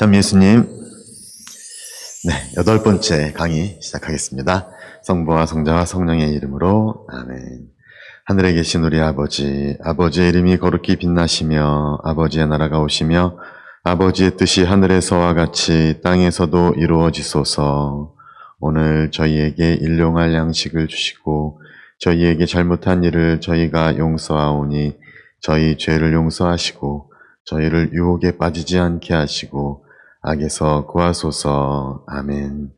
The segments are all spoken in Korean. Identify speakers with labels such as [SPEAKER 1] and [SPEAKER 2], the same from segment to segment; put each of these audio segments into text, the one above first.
[SPEAKER 1] 참 예수님, 네, 8번째 강의 시작하겠습니다. 성부와 성자와 성령의 이름으로 아멘. 하늘에 계신 우리 아버지, 아버지의 이름이 거룩히 빛나시며 아버지의 나라가 오시며 아버지의 뜻이 하늘에서와 같이 땅에서도 이루어지소서. 오늘 저희에게 일용할 양식을 주시고 저희에게 잘못한 일을 저희가 용서하오니 저희 죄를 용서하시고 저희를 유혹에 빠지지 않게 하시고 악에서 구하소서. 아멘.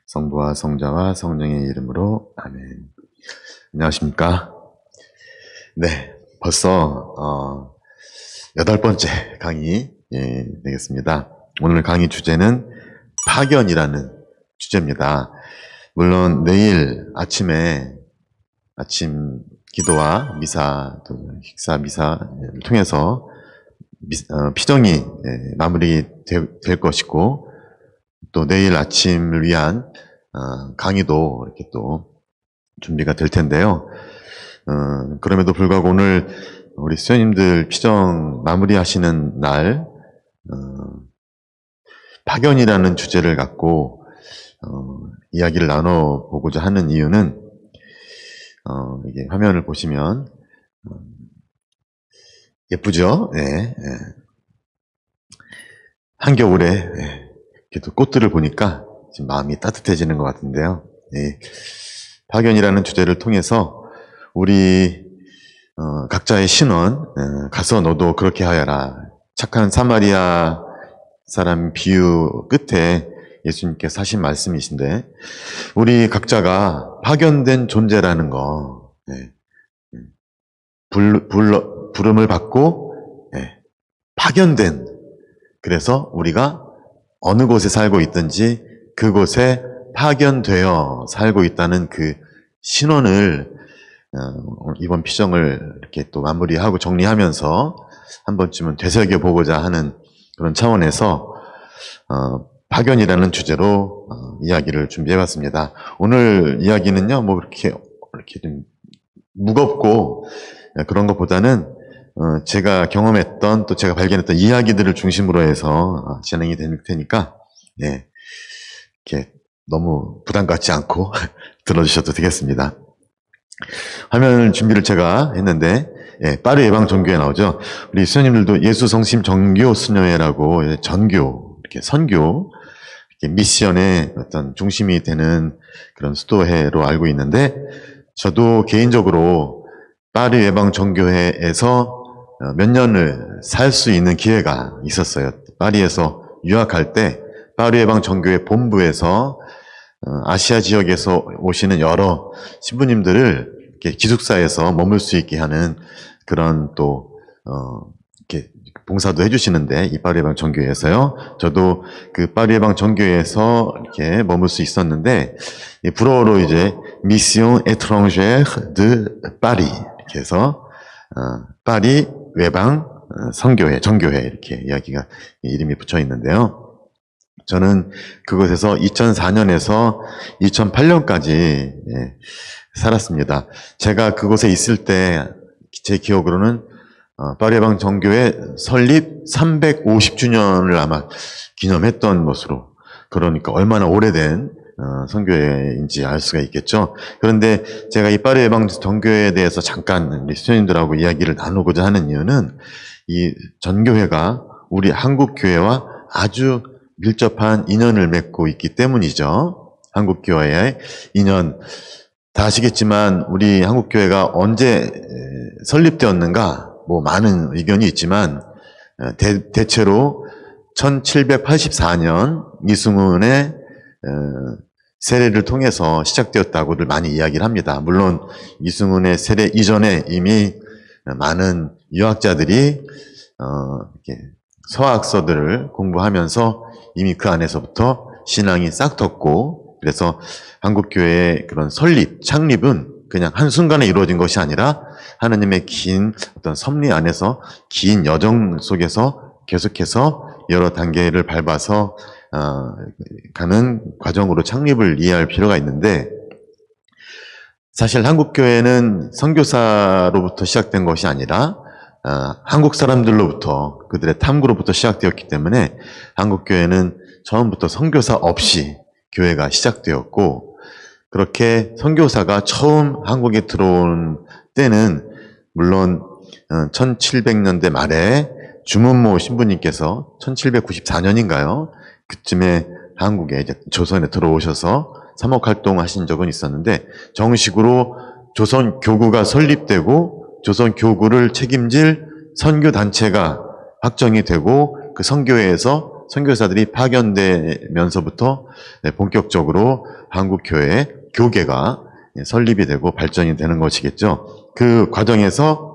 [SPEAKER 1] 성부와 성자와 성령의 이름으로 아멘. 안녕하십니까? 네, 벌써 8번째 강의 되겠습니다. 오늘 강의 주제는 파견이라는 주제입니다. 물론 내일 아침 기도와 미사, 식사 미사를 통해서 피정이 마무리될 것이고 또 내일 아침을 위한 강의도 이렇게 또 준비가 될 텐데요. 그럼에도 불구하고 오늘 우리 수녀님들 피정 마무리하시는 날 파견이라는 주제를 갖고 이야기를 나눠보고자 하는 이유는 이게 화면을 보시면 예쁘죠? 네. 한겨울에 이렇게 또 꽃들을 보니까 지금 마음이 따뜻해지는 것 같은데요. 네. 파견이라는 주제를 통해서 우리 각자의 신원, 가서 너도 그렇게 하여라. 착한 사마리아 사람 비유 끝에 예수님께서 하신 말씀이신데 우리 각자가 파견된 존재라는 거, 부름을 받고 파견된, 그래서 우리가 어느 곳에 살고 있든지 그곳에 파견되어 살고 있다는 그 신원을 이번 피정을 이렇게 또 마무리하고 정리하면서 한 번쯤은 되새겨보고자 하는 그런 차원에서 파견이라는 주제로 이야기를 준비해봤습니다. 오늘 이야기는요, 뭐 이렇게 좀 무겁고 그런 것보다는 제가 경험했던 또 제가 발견했던 이야기들을 중심으로 해서 진행이 될 테니까 이렇게 너무 부담 갖지 않고 들어주셔도 되겠습니다. 화면 준비를 제가 했는데 파리 예방 전교회 나오죠. 우리 수녀님들도 예수 성심 전교 수녀회라고 전교, 이렇게 선교, 이렇게 미션의 어떤 중심이 되는 그런 수도회로 알고 있는데 저도 개인적으로 파리 예방 전교회에서 몇 년을 살 수 있는 기회가 있었어요. 파리에서 유학할 때 파리 예방 전교회 본부에서 아시아 지역에서 오시는 여러 신부님들을 이렇게 기숙사에서 머물 수 있게 하는 그런 또 이렇게 봉사도 해주시는데 이 파리 예방 전교회에서요. 저도 그 파리 예방 전교회에서 이렇게 머물 수 있었는데 불어로 이제 Mission étrangère de Paris 이렇게 해서 파리 외방 선교회, 전교회 이렇게 이야기가 이름이 붙여 있는데요. 저는 그곳에서 2004년에서 2008년까지 살았습니다. 제가 그곳에 있을 때 제 기억으로는 파리 예방 전교회 설립 350주년을 아마 기념했던 것으로, 그러니까 얼마나 오래된 선교회인지 알 수가 있겠죠. 그런데 제가 이 파리 예방 전교회에 대해서 잠깐 우리 수녀님들하고 이야기를 나누고자 하는 이유는 이 전교회가 우리 한국 교회와 아주 밀접한 인연을 맺고 있기 때문이죠. 한국 교회의 인연. 다 아시겠지만 우리 한국 교회가 언제 설립되었는가 뭐 많은 의견이 있지만 대체로 1784년 이승훈의 세례를 통해서 시작되었다고들 많이 이야기를 합니다. 물론 이승훈의 세례 이전에 이미 많은 유학자들이 이렇게 서학서들을 공부하면서 이미 그 안에서부터 신앙이 싹텄고, 그래서 한국교회의 그런 설립, 창립은 그냥 한순간에 이루어진 것이 아니라 하나님의 긴 어떤 섭리 안에서 긴 여정 속에서 계속해서 여러 단계를 밟아서 가는 과정으로 창립을 이해할 필요가 있는데, 사실 한국교회는 선교사로부터 시작된 것이 아니라 한국 사람들로부터 그들의 탐구로부터 시작되었기 때문에 한국교회는 처음부터 선교사 없이 교회가 시작되었고 그렇게 선교사가 처음 한국에 들어온 때는 물론 1700년대 말에 주문모 신부님께서 1794년인가요? 그쯤에 한국에 이제 조선에 들어오셔서 사목 활동하신 적은 있었는데 정식으로 조선 교구가 설립되고 조선 교구를 책임질 선교 단체가 확정이 되고 그 선교회에서 선교사들이 파견되면서부터 본격적으로 한국 교회 교계가 설립이 되고 발전이 되는 것이겠죠. 그 과정에서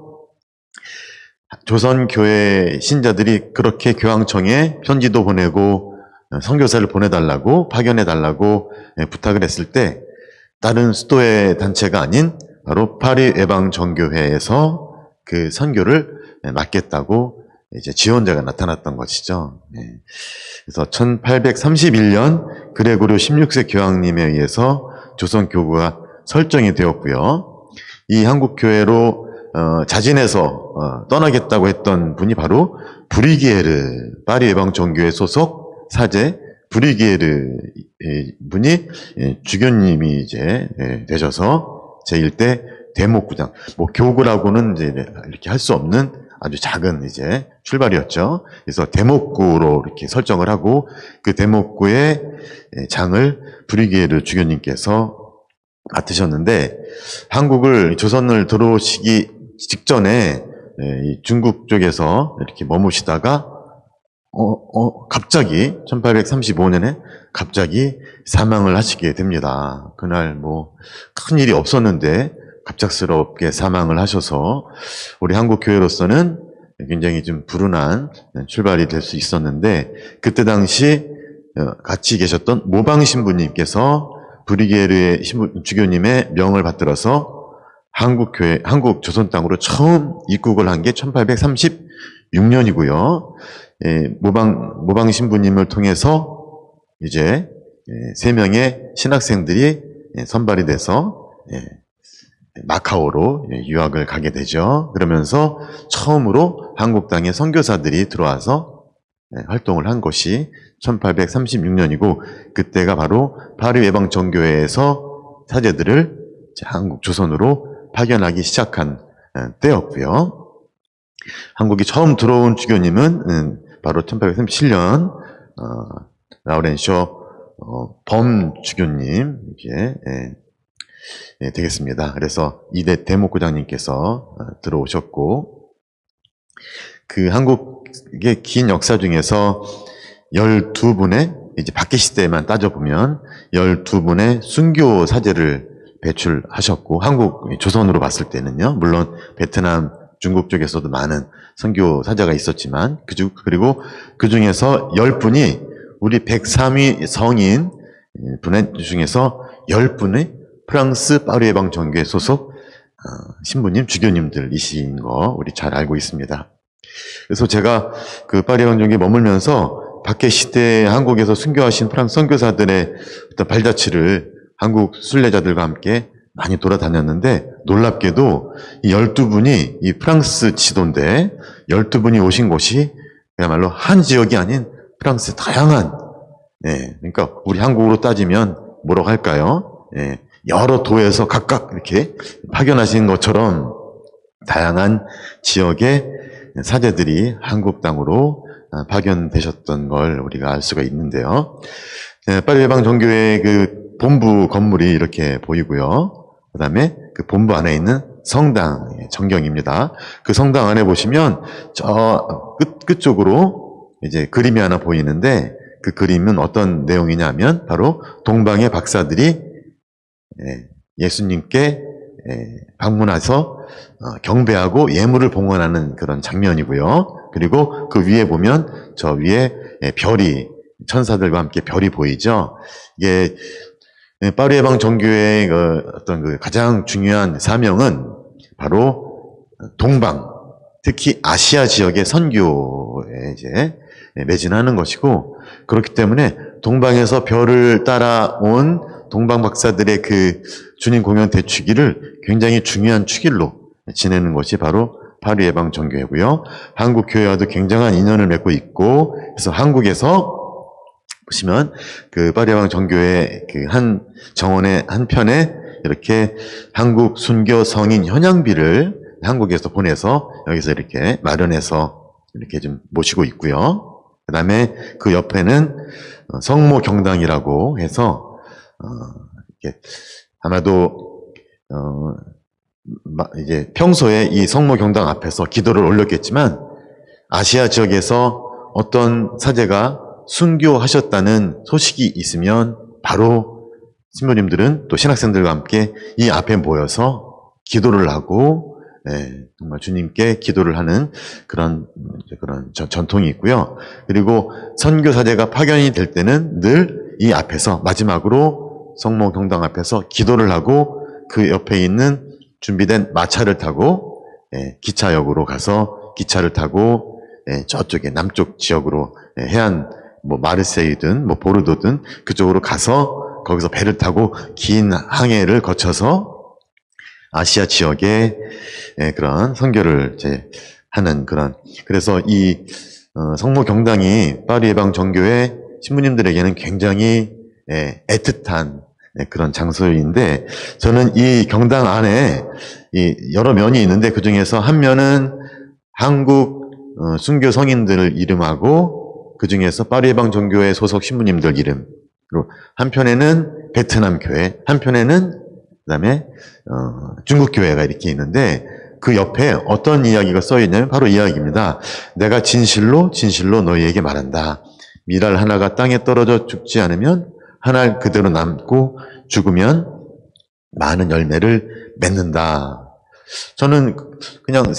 [SPEAKER 1] 조선 교회 신자들이 그렇게 교황청에 편지도 보내고 선교사를 보내달라고 파견해달라고 부탁을 했을 때 다른 수도의 단체가 아닌 바로 파리 외방정교회에서 그 선교를 맡겠다고 이제 지원자가 나타났던 것이죠. 그래서 1831년 그레고르 16세 교황님에 의해서 조선 교구가 설정이 되었고요. 이 한국 교회로 자진해서 떠나겠다고 했던 분이 바로 브리기에르 파리 외방정교회 소속 사제 브리기에르 분이 주교님이 이제 되셔서 제1대 대목구장, 뭐 교구라고는 이제 이렇게 할 수 없는 아주 작은 이제 출발이었죠. 그래서 대목구로 이렇게 설정을 하고 그 대목구의 장을 브리기에르 주교님께서 맡으셨는데 한국을 조선을 들어오시기 직전에 중국 쪽에서 이렇게 머무시다가 갑자기 1835년에 갑자기 사망을 하시게 됩니다. 그날 뭐 큰 일이 없었는데 갑작스럽게 사망을 하셔서 우리 한국 교회로서는 굉장히 좀 불운한 출발이 될 수 있었는데 그때 당시 같이 계셨던 모방 신부님께서 브리게르의 주교님의 명을 받들어서 한국 교회, 한국 조선 땅으로 처음 입국을 한 게 1836년이고요. 모방 신부님을 통해서 이제 3명의 신학생들이 선발이 돼서 마카오로 유학을 가게 되죠. 그러면서 처음으로 한국 땅에 선교사들이 들어와서 활동을 한 것이 1836년이고 그때가 바로 파리 외방정교회에서 사제들을 한국 조선으로 파견하기 시작한 때였고요. 한국이 처음 들어온 주교님은 바로 1837년 라우렌쇼 범 주교님 이렇게 되겠습니다. 그래서 이대 대목구장님께서 들어오셨고 그 한국의 긴 역사 중에서 12분의 이제 박해 시대만 따져보면 12분의 순교 사제를 배출하셨고 한국 조선으로 봤을 때는요. 물론 베트남 중국 쪽에서도 많은 선교 사자가 있었지만 그리고 그 중에서 10분이 우리 103위 성인 분 중에서 10분의 프랑스 파리 외방 정교회 소속 신부님, 주교님들이신 거 우리 잘 알고 있습니다. 그래서 제가 그 파리 외방 정교회에 머물면서 박해 시대에 한국에서 순교하신 프랑스 선교사들의 어떤 발자취를 한국 순례자들과 함께 많이 돌아다녔는데 놀랍게도 이 12분이 이 프랑스 지도인데 12분이 오신 곳이 그야말로 한 지역이 아닌 프랑스의 다양한 그러니까 우리 한국으로 따지면 뭐라고 할까요? 여러 도에서 각각 이렇게 파견하신 것처럼 다양한 지역의 사제들이 한국 땅으로 파견되셨던 걸 우리가 알 수가 있는데요. 파리 외방 정교회 그 본부 건물이 이렇게 보이고요. 그 다음에 그 본부 안에 있는 성당 전경입니다. 그 성당 안에 보시면 저 끝쪽으로 이제 그림이 하나 보이는데 그 그림은 어떤 내용이냐면 바로 동방의 박사들이 예수님께 방문해서 경배하고 예물을 봉헌하는 그런 장면이고요. 그리고 그 위에 보면 저 위에 별이 천사들과 함께 별이 보이죠. 이게 파리 외방 정교회의 어떤 그 가장 중요한 사명은 바로 동방, 특히 아시아 지역의 선교에 이제 매진하는 것이고 그렇기 때문에 동방에서 별을 따라온 동방 박사들의 그 주님 공연 대축일을 굉장히 중요한 축일로 지내는 것이 바로 파리예방정교회고요. 한국 교회와도 굉장한 인연을 맺고 있고, 그래서 한국에서 보시면 그 파리예방정교회 그 한 정원의 한 편에 이렇게 한국 순교 성인 현양비를 한국에서 보내서 여기서 이렇게 마련해서 이렇게 좀 모시고 있고요. 그 다음에 그 옆에는 성모경당이라고 해서 이렇게 아마도 이제 평소에 이 성모경당 앞에서 기도를 올렸겠지만 아시아 지역에서 어떤 사제가 순교하셨다는 소식이 있으면 바로 신부님들은 또 신학생들과 함께 이 앞에 모여서 기도를 하고 정말 주님께 기도를 하는 그런 전통이 있고요. 그리고 선교사제가 파견이 될 때는 늘 이 앞에서 마지막으로 성모경당 앞에서 기도를 하고 그 옆에 있는 준비된 마차를 타고 기차역으로 가서 기차를 타고 저쪽에 남쪽 지역으로 해안 뭐 마르세유든 뭐 보르도든 그쪽으로 가서 거기서 배를 타고 긴 항해를 거쳐서 아시아 지역에 그런 선교를 이제 하는 그런 그래서 이 성모경당이 파리예방정교회 신부님들에게는 굉장히 애틋한 그런 장소인데 저는 이 경당 안에 이 여러 면이 있는데 그 중에서 한 면은 한국 순교 성인들 이름하고 그 중에서 파리예방정교회 소속 신부님들 이름 그리고 한편에는 베트남 교회 한편에는 그다음에 중국 교회가 이렇게 있는데 그 옆에 어떤 이야기가 써 있냐면 바로 이 이야기입니다. 내가 진실로 너희에게 말한다. 밀알 하나가 땅에 떨어져 죽지 않으면 한 알 그대로 남고 죽으면 많은 열매를 맺는다. 저는 그냥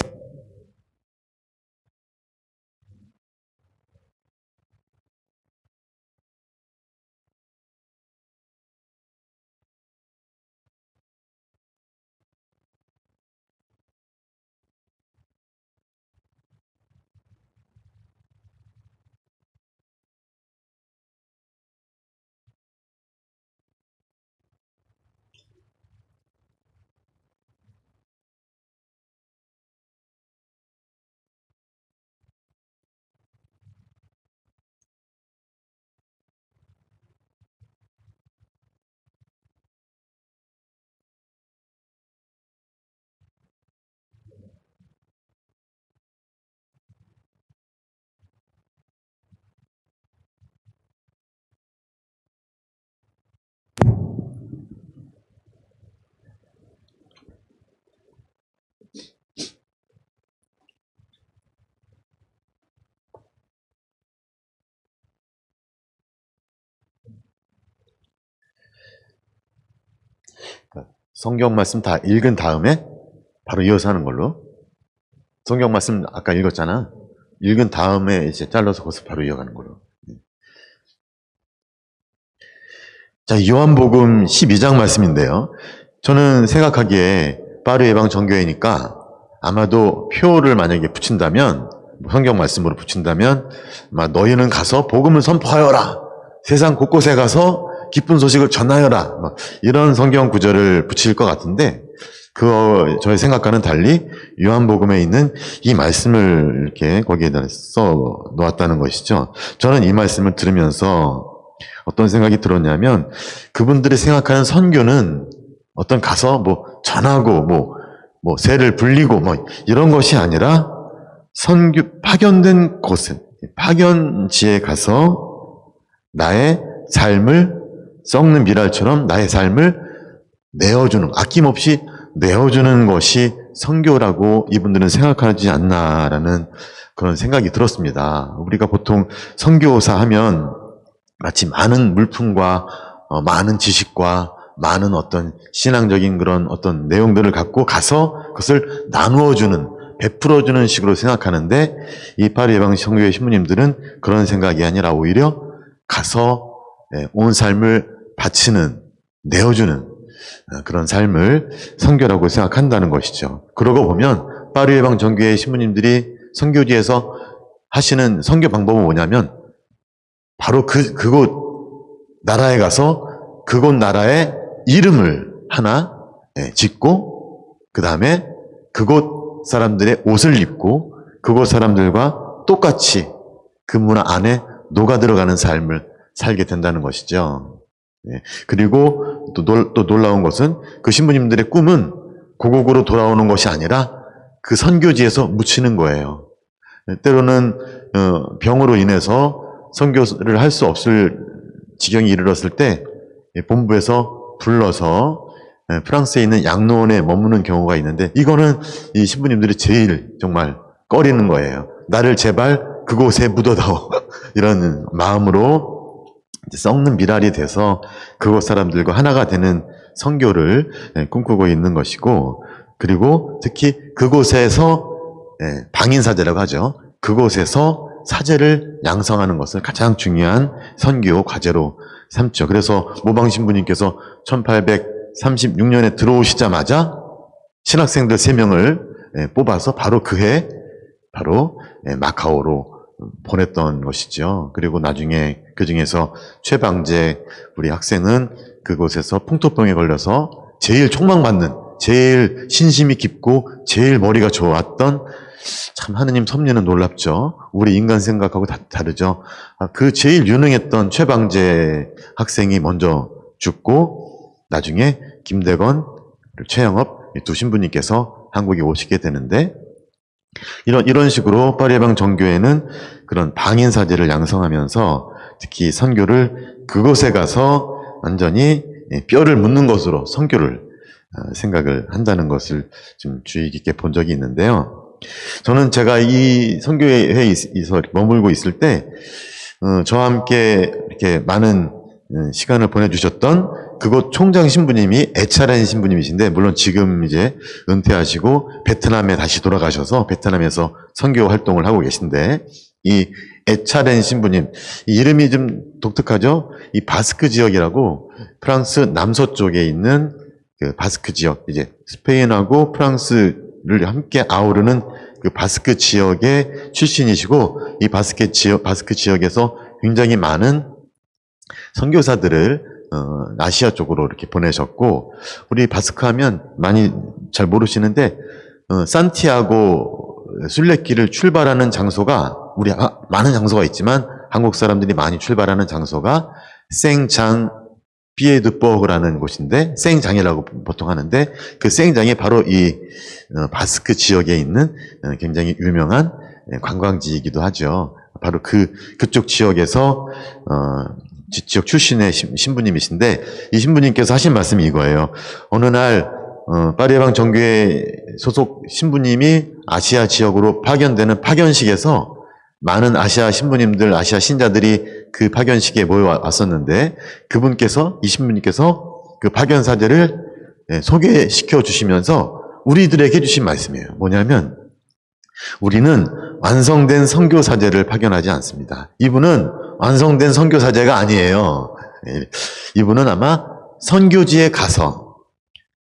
[SPEAKER 1] 성경 말씀 다 읽은 다음에 바로 이어서 하는 걸로. 성경 말씀 아까 읽었잖아. 읽은 다음에 이제 잘라서 거기서 바로 이어가는 걸로. 자, 요한복음 12장 말씀인데요. 저는 생각하기에 파리예방정교회니까 아마도 표를 만약에 붙인다면 성경 말씀으로 붙인다면 아마 너희는 가서 복음을 선포하여라. 세상 곳곳에 가서 기쁜 소식을 전하여라. 이런 성경 구절을 붙일 것 같은데 저의 생각과는 달리 요한복음에 있는 이 말씀을 이렇게 거기에다 써 놓았다는 것이죠. 저는 이 말씀을 들으면서 어떤 생각이 들었냐면 그분들이 생각하는 선교는 어떤 가서 뭐 전하고 뭐 새를 불리고 뭐 이런 것이 아니라 파견된 곳에 파견지에 가서 나의 삶을 썩는 미랄처럼 나의 삶을 내어주는 아낌없이 내어주는 것이 선교라고 이분들은 생각하지 않나라는 그런 생각이 들었습니다. 우리가 보통 선교사 하면 마치 많은 물품과 많은 지식과 많은 어떤 신앙적인 그런 어떤 내용들을 갖고 가서 그것을 나누어주는 베풀어주는 식으로 생각하는데 이 파리예방정교회 신부님들은 그런 생각이 아니라 오히려 가서 온 삶을 바치는 내어주는 그런 삶을 선교라고 생각한다는 것이죠. 그러고 보면 파리예방정교회 신부님들이 선교지에서 하시는 선교 방법은 뭐냐면 바로 그곳 나라에 가서 그곳 나라의 이름을 하나 짓고 그 다음에 그곳 사람들의 옷을 입고 그곳 사람들과 똑같이 그 문화 안에 녹아 들어가는 삶을 살게 된다는 것이죠. 예. 그리고 또 놀라운 것은 그 신부님들의 꿈은 고국으로 돌아오는 것이 아니라 그 선교지에서 묻히는 거예요. 때로는 병으로 인해서 선교를 할 수 없을 지경이 이르렀을 때 본부에서 불러서 프랑스에 있는 양로원에 머무는 경우가 있는데, 이거는 이 신부님들이 제일 정말 꺼리는 거예요. 나를 제발 그곳에 묻어다오. 이런 마음으로 썩는 미랄이 돼서 그곳 사람들과 하나가 되는 선교를 꿈꾸고 있는 것이고, 그리고 특히 그곳에서 방인사제라고 하죠. 그곳에서 사제를 양성하는 것을 가장 중요한 선교 과제로 삼죠. 그래서 모방신부님께서 1836년에 들어오시자마자 신학생들 3명을 뽑아서 바로 그해 바로 마카오로 보냈던 것이죠. 그리고 나중에 그 중에서 최방재 우리 학생은 그곳에서 풍토병에 걸려서 제일 촉망받는, 제일 신심이 깊고 제일 머리가 좋았던, 참 하느님 섭리는 놀랍죠. 우리 인간 생각하고 다르죠. 그 제일 유능했던 최방재 학생이 먼저 죽고 나중에 김대건, 최영업 이 두 신부님께서 한국에 오시게 되는데, 이런 식으로 파리예방 정교회는 그런 방인사제를 양성하면서 특히 선교를 그곳에 가서 완전히 뼈를 묻는 것으로 선교를 생각을 한다는 것을 좀 주의 깊게 본 적이 있는데요. 저는 제가 이 선교회에서 머물고 있을 때 저와 함께 이렇게 많은 시간을 보내주셨던 그곳 총장 신부님이 에차렌 신부님이신데, 물론 지금 이제 은퇴하시고 베트남에 다시 돌아가셔서 베트남에서 선교 활동을 하고 계신데, 이 에차렌 신부님, 이 이름이 좀 독특하죠? 이 바스크 지역이라고 프랑스 남서쪽에 있는 그 바스크 지역, 이제 스페인하고 프랑스를 함께 아우르는 그 바스크 지역의 출신이시고, 이 바스크 지역에서 굉장히 많은 선교사들을 아시아 쪽으로 이렇게 보내셨고, 우리 바스크 하면 많이 잘 모르시는데 산티아고 순례길을 출발하는 장소가, 우리 많은 장소가 있지만 한국 사람들이 많이 출발하는 장소가 생장 피에드버그라는 곳인데, 생장이라고 보통 하는데, 그 생장이 바로 이 바스크 지역에 있는 굉장히 유명한 관광지이기도 하죠. 바로 그쪽 지역에서 지역 출신의 신부님이신데, 이 신부님께서 하신 말씀이 이거예요. 어느 날 파리예방 정교회 소속 신부님이 아시아 지역으로 파견되는 파견식에서 많은 아시아 신부님들, 아시아 신자들이 그 파견식에 모여왔었는데, 이 신부님께서 그 파견사제를 소개시켜 주시면서 우리들에게 해주신 말씀이에요. 뭐냐면, 우리는 완성된 선교사제를 파견하지 않습니다. 이분은 완성된 선교사제가 아니에요. 이분은 아마 선교지에 가서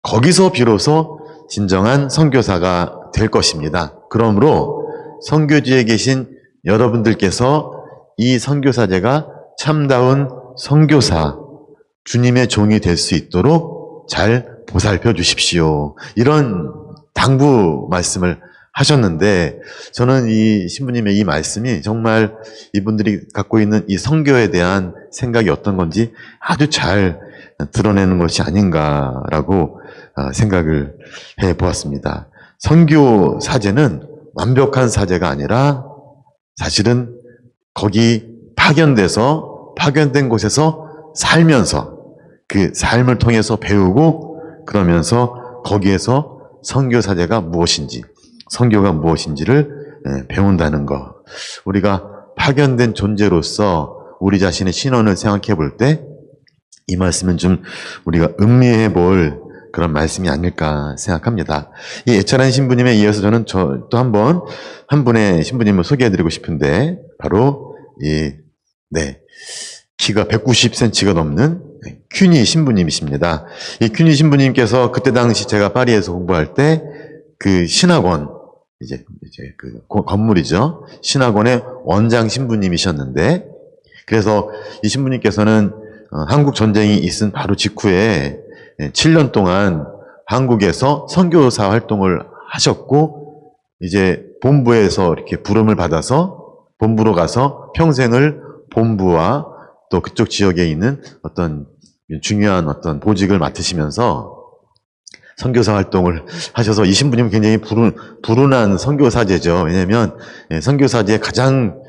[SPEAKER 1] 거기서 비로소 진정한 선교사가 될 것입니다. 그러므로 선교지에 계신 여러분들께서 이 선교사제가 참다운 선교사, 주님의 종이 될 수 있도록 잘 보살펴 주십시오. 이런 당부 말씀을 하셨는데, 저는 이 신부님의 이 말씀이 정말 이분들이 갖고 있는 이 선교에 대한 생각이 어떤 건지 아주 잘 드러내는 것이 아닌가라고 생각을 해보았습니다. 선교 사제는 완벽한 사제가 아니라 사실은 거기 파견된 곳에서 살면서 그 삶을 통해서 배우고, 그러면서 거기에서 선교 사제가 무엇인지, 선교가 무엇인지를 배운다는 것. 우리가 파견된 존재로서 우리 자신의 신원을 생각해 볼 때 이 말씀은 좀 우리가 음미해 볼 그런 말씀이 아닐까 생각합니다. 이 에차란 신부님에 이어서 저는 또 한 분의 신부님을 소개해드리고 싶은데, 바로 키가 190cm가 넘는 큐니 신부님이십니다. 이 큐니 신부님께서 그때 당시 제가 파리에서 공부할 때 그 신학원, 이제 그 건물이죠. 신학원의 원장 신부님이셨는데, 그래서 이 신부님께서는 한국 전쟁이 있은 바로 직후에 7년 동안 한국에서 선교사 활동을 하셨고, 이제 본부에서 이렇게 부름을 받아서 본부로 가서 평생을 본부와 또 그쪽 지역에 있는 어떤 중요한 어떤 보직을 맡으시면서 선교사 활동을 하셔서 이 신부님은 굉장히 불운한 선교사제죠. 왜냐하면 선교사제의 가장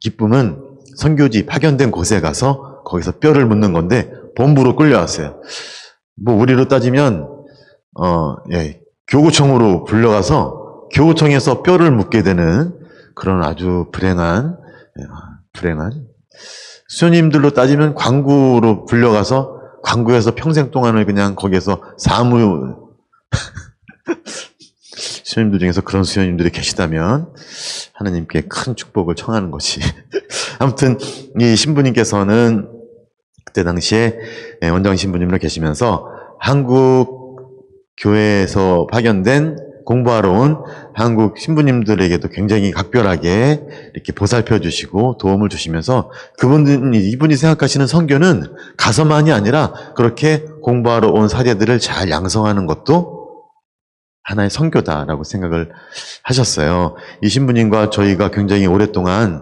[SPEAKER 1] 기쁨은 선교지 파견된 곳에 가서 거기서 뼈를 묻는 건데 본부로 끌려왔어요. 뭐 우리로 따지면 교구청으로 불려가서 교구청에서 뼈를 묻게 되는 그런 아주 불행한 수녀님들로 따지면 광구로 불려가서 광구에서 평생 동안을 그냥 거기에서 사무 수녀님들 중에서 그런 수녀님들이 계시다면 하나님께 큰 축복을 청하는 것이 아무튼 이 신부님께서는 그때 당시에 원장 신부님으로 계시면서 한국 교회에서 파견된 공부하러 온 한국 신부님들에게도 굉장히 각별하게 이렇게 보살펴 주시고 도움을 주시면서 이분이 생각하시는 선교는 가서만이 아니라 그렇게 공부하러 온 사제들을 잘 양성하는 것도 하나의 선교다라고 생각을 하셨어요. 이 신부님과 저희가 굉장히 오랫동안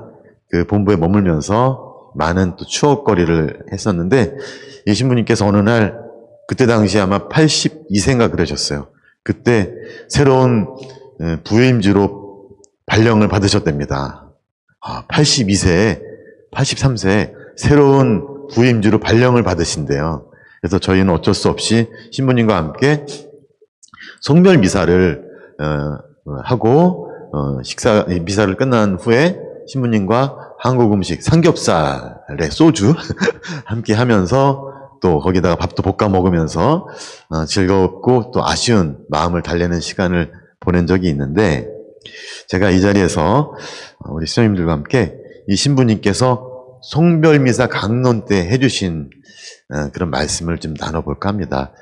[SPEAKER 1] 그 본부에 머물면서 많은 또 추억거리를 했었는데 이 신부님께서 어느 날 그때 당시 아마 82세인가 그러셨어요. 그때 새로운 부임지로 발령을 받으셨답니다. 82세에 83세에 새로운 부임지로 발령을 받으신대요. 그래서 저희는 어쩔 수 없이 신부님과 함께 성별 미사를 하고 미사를 끝난 후에 신부님과 한국 음식 삼겹살에 소주 함께 하면서 또 거기다가 밥도 볶아 먹으면서 즐겁고 또 아쉬운 마음을 달래는 시간을 보낸 적이 있는데 제가 이 자리에서 우리 수녀님들과 함께 이 신부님께서 성별미사 강론 때 해주신 그런 말씀을 좀 나눠볼까 합니다.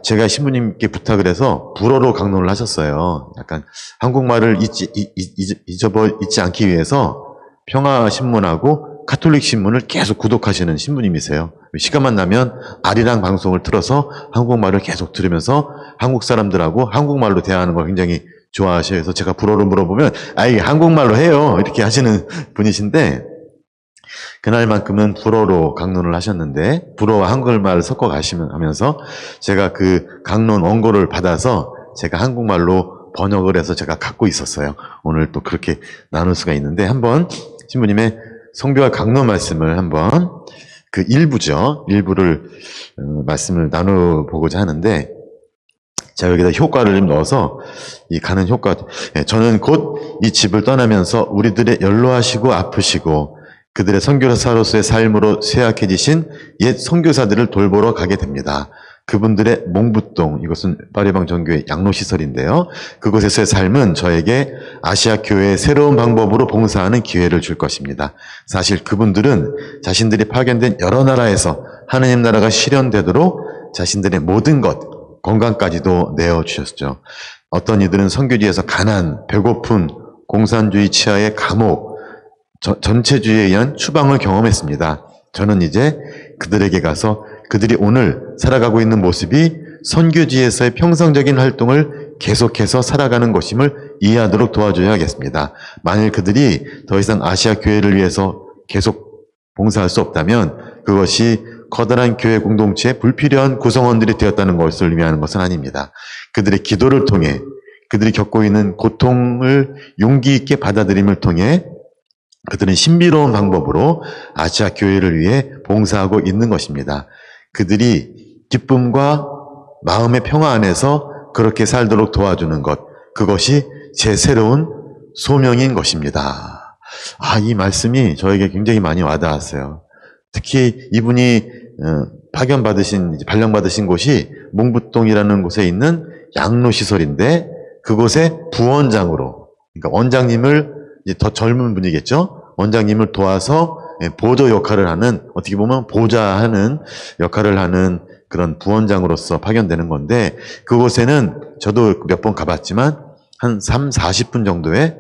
[SPEAKER 1] 제가 신부님께 부탁을 해서 불어로 강론을 하셨어요. 약간 한국말을 잊지 않기 위해서 평화신문하고 카톨릭 신문을 계속 구독하시는 신부님이세요. 시간만 나면 아리랑 방송을 틀어서 한국말을 계속 들으면서 한국 사람들하고 한국말로 대화하는 걸 굉장히 좋아하셔요. 그래서 제가 불어로 물어보면 이게 한국말로 해요 이렇게 하시는 분이신데 그날만큼은 불어로 강론을 하셨는데 불어와 한국말을 섞어 가시면서 제가 그 강론 원고를 받아서 제가 한국말로 번역을 해서 제가 갖고 있었어요. 오늘 또 그렇게 나눌 수가 있는데 한번 신부님의 성교와 강론 말씀을 한번 그 일부죠. 일부를 말씀을 나눠보고자 하는데 자 여기다 효과를 좀 넣어서 이 가는 효과 저는 곧 이 집을 떠나면서 우리들의 연로하시고 아프시고 그들의 선교사로서의 삶으로 쇠약해지신 옛 선교사들을 돌보러 가게 됩니다. 그분들의 몽부동, 이것은 파리방 전교의 양로시설인데요. 그곳에서의 삶은 저에게 아시아 교회의 새로운 방법으로 봉사하는 기회를 줄 것입니다. 사실 그분들은 자신들이 파견된 여러 나라에서 하느님 나라가 실현되도록 자신들의 모든 것, 건강까지도 내어주셨죠. 어떤 이들은 선교지에서 가난, 배고픔, 공산주의 치하의 감옥, 전체주의에 의한 추방을 경험했습니다. 저는 이제 그들에게 가서 그들이 오늘 살아가고 있는 모습이 선교지에서의 평상적인 활동을 계속해서 살아가는 것임을 이해하도록 도와줘야겠습니다. 만일 그들이 더 이상 아시아 교회를 위해서 계속 봉사할 수 없다면 그것이 커다란 교회 공동체의 불필요한 구성원들이 되었다는 것을 의미하는 것은 아닙니다. 그들의 기도를 통해 그들이 겪고 있는 고통을 용기 있게 받아들임을 통해 그들은 신비로운 방법으로 아시아 교회를 위해 봉사하고 있는 것입니다. 그들이 기쁨과 마음의 평화 안에서 그렇게 살도록 도와주는 것, 그것이 제 새로운 소명인 것입니다. 이 말씀이 저에게 굉장히 많이 와닿았어요. 특히 이분이 발령받으신 곳이 몽부동이라는 곳에 있는 양로시설인데 그곳의 부원장으로, 그러니까 원장님을 이제 더 젊은 분이겠죠? 원장님을 도와서 보조 역할을 하는, 어떻게 보면 보좌하는 역할을 하는 그런 부원장으로서 파견되는 건데 그곳에는 저도 몇 번 가봤지만 한 40분 정도의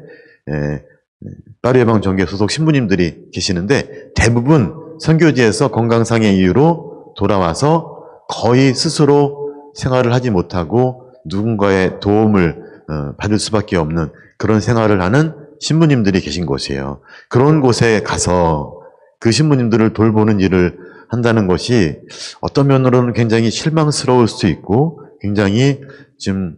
[SPEAKER 1] 파리예방 전교 소속 신부님들이 계시는데 대부분 선교지에서 건강상의 이유로 돌아와서 거의 스스로 생활을 하지 못하고 누군가의 도움을 받을 수밖에 없는 그런 생활을 하는 신부님들이 계신 곳이에요. 그런 곳에 가서 그 신부님들을 돌보는 일을 한다는 것이 어떤 면으로는 굉장히 실망스러울 수 있고 굉장히 좀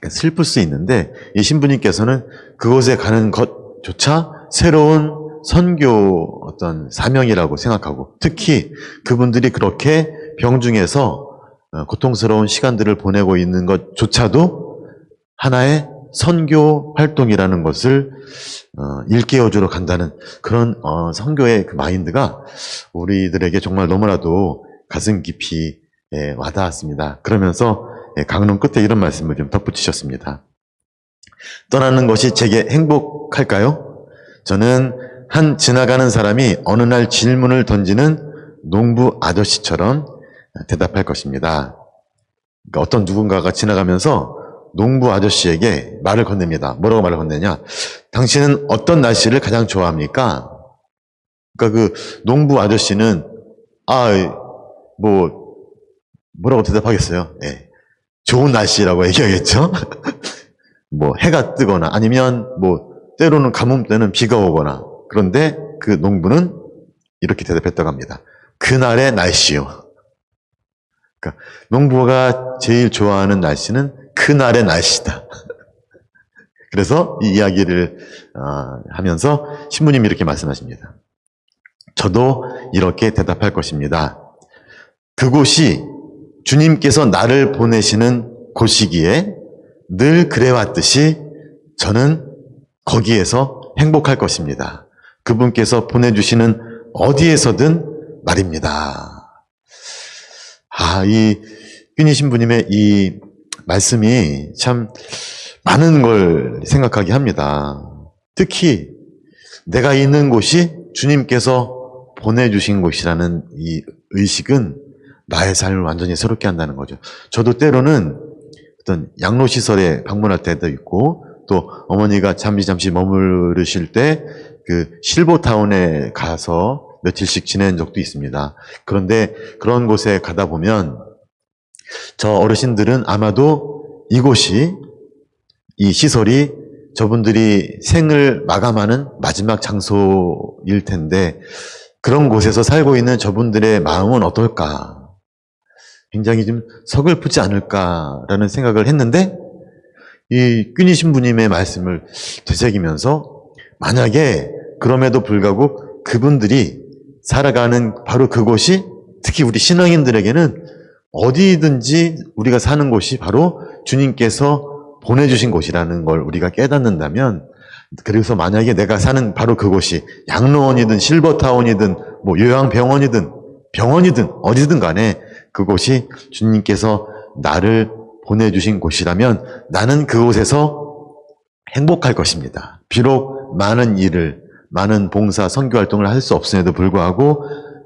[SPEAKER 1] 슬플 수 있는데, 이 신부님께서는 그곳에 가는 것조차 새로운 선교 어떤 사명이라고 생각하고, 특히 그분들이 그렇게 병중에서 고통스러운 시간들을 보내고 있는 것조차도 하나의 선교 활동이라는 것을 일깨워주러 간다는 그런 선교의 그 마인드가 우리들에게 정말 너무나도 가슴 깊이 와닿았습니다. 그러면서 강론 끝에 이런 말씀을 좀 덧붙이셨습니다. 떠나는 것이 제게 행복할까요? 저는 한 지나가는 사람이 어느 날 질문을 던지는 농부 아저씨처럼 대답할 것입니다. 그러니까 어떤 누군가가 지나가면서 농부 아저씨에게 말을 건넵니다. 뭐라고 말을 건네냐? 당신은 어떤 날씨를 가장 좋아합니까? 그러니까 그 농부 아저씨는 뭐라고 대답하겠어요? 예. 좋은 날씨라고 얘기하겠죠? 뭐 해가 뜨거나 아니면 뭐 때로는 가뭄 때는 비가 오거나. 그런데 그 농부는 이렇게 대답했다고 합니다. 그날의 날씨요. 그러니까 농부가 제일 좋아하는 날씨는 그날의 날씨다. 그래서 이 이야기를 하면서 신부님이 이렇게 말씀하십니다. 저도 이렇게 대답할 것입니다. 그곳이 주님께서 나를 보내시는 곳이기에 늘 그래왔듯이 저는 거기에서 행복할 것입니다. 그분께서 보내주시는 어디에서든 말입니다. 이 끈이 신부님의 이 말씀이 참 많은 걸 생각하게 합니다. 특히 내가 있는 곳이 주님께서 보내주신 곳이라는 이 의식은 나의 삶을 완전히 새롭게 한다는 거죠. 저도 때로는 어떤 양로시설에 방문할 때도 있고, 또 어머니가 잠시 머무르실 때 그 실버타운에 가서 며칠씩 지낸 적도 있습니다. 그런데 그런 곳에 가다 보면 저 어르신들은 아마도 이곳이, 이 시설이 저분들이 생을 마감하는 마지막 장소일 텐데 그런 곳에서 살고 있는 저분들의 마음은 어떨까? 굉장히 좀 서글프지 않을까라는 생각을 했는데, 이 꾼이 신부님의 말씀을 되새기면서 만약에 그럼에도 불구하고 그분들이 살아가는 바로 그곳이, 특히 우리 신앙인들에게는 어디든지 우리가 사는 곳이 바로 주님께서 보내주신 곳이라는 걸 우리가 깨닫는다면, 그래서 만약에 내가 사는 바로 그곳이 양로원이든 실버타운이든 뭐 요양병원이든 병원이든 어디든 간에 그곳이 주님께서 나를 보내주신 곳이라면 나는 그곳에서 행복할 것입니다. 비록 많은 일을, 많은 봉사, 선교 활동을 할 수 없음에도 불구하고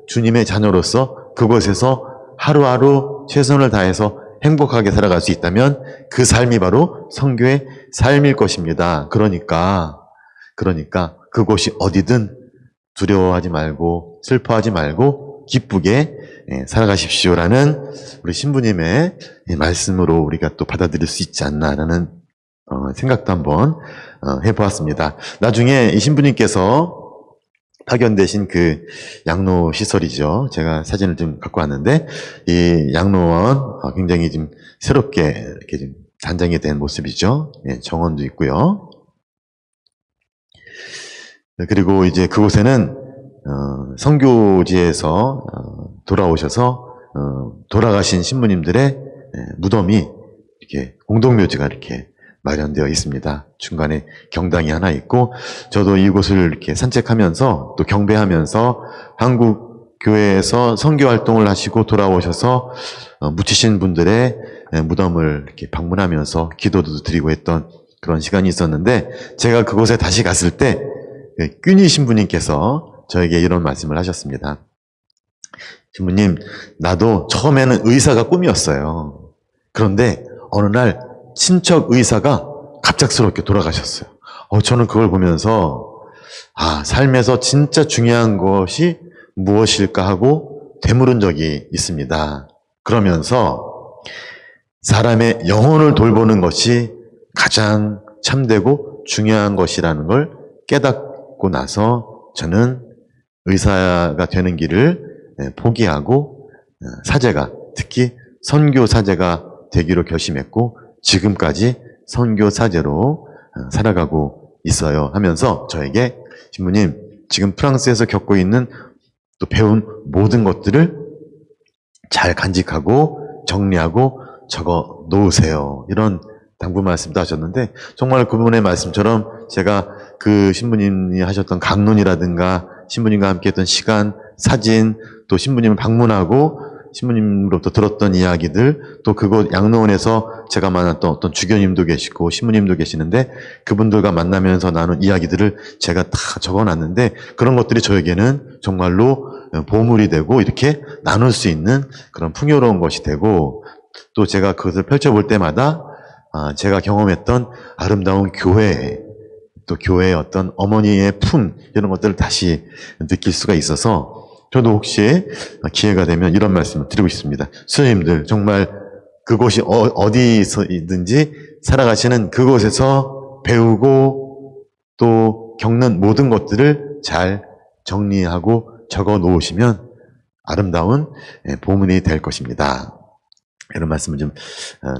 [SPEAKER 1] 주님의 자녀로서 그곳에서 하루하루 최선을 다해서 행복하게 살아갈 수 있다면 그 삶이 바로 선교의 삶일 것입니다. 그러니까 그곳이 어디든 두려워하지 말고 슬퍼하지 말고 기쁘게 살아가십시오라는 우리 신부님의 말씀으로 우리가 또 받아들일 수 있지 않나라는 생각도 한번 해보았습니다. 나중에 이 신부님께서 파견되신 그 양로 시설이죠. 제가 사진을 좀 갖고 왔는데 이 양로원 굉장히 좀 새롭게 이렇게 좀 단장이 된 모습이죠. 정원도 있고요. 그리고 이제 그곳에는 선교지에서 돌아오셔서 돌아가신 신부님들의 무덤이 이렇게 공동묘지가 이렇게 마련되어 있습니다. 중간에 경당이 하나 있고, 저도 이곳을 이렇게 산책하면서 또 경배하면서 한국 교회에서 선교 활동을 하시고 돌아오셔서 묻히신 분들의 무덤을 이렇게 방문하면서 기도도 드리고 했던 그런 시간이 있었는데, 제가 그곳에 다시 갔을 때 꾼이 신부님께서 저에게 이런 말씀을 하셨습니다. 신부님, 나도 처음에는 의사가 꿈이었어요. 그런데 어느 날 친척 의사가 갑작스럽게 돌아가셨어요. 저는 그걸 보면서 삶에서 진짜 중요한 것이 무엇일까 하고 되물은 적이 있습니다. 그러면서 사람의 영혼을 돌보는 것이 가장 참되고 중요한 것이라는 걸 깨닫고 나서 저는 의사가 되는 길을 포기하고 사제가, 특히 선교 사제가 되기로 결심했고 지금까지 선교 사제로 살아가고 있어요 하면서 저에게 신부님 지금 프랑스에서 겪고 있는 또 배운 모든 것들을 잘 간직하고 정리하고 적어 놓으세요. 이런 당부 말씀도 하셨는데 정말 그분의 말씀처럼 제가 그 신부님이 하셨던 강론이라든가 신부님과 함께 했던 시간, 사진, 또 신부님을 방문하고 신부님으로부터 들었던 이야기들, 또 그곳 양로원에서 제가 만났던 어떤 주교님도 계시고 신부님도 계시는데 그분들과 만나면서 나눈 이야기들을 제가 다 적어놨는데 그런 것들이 저에게는 정말로 보물이 되고 이렇게 나눌 수 있는 그런 풍요로운 것이 되고 또 제가 그것을 펼쳐볼 때마다 제가 경험했던 아름다운 교회, 또 교회의 어떤 어머니의 품 이런 것들을 다시 느낄 수가 있어서 저도 혹시 기회가 되면 이런 말씀을 드리고 싶습니다. 스님들 정말 그곳이 어디서든지 살아가시는 그곳에서 배우고 또 겪는 모든 것들을 잘 정리하고 적어 놓으시면 아름다운 보물이 될 것입니다. 이런 말씀을 좀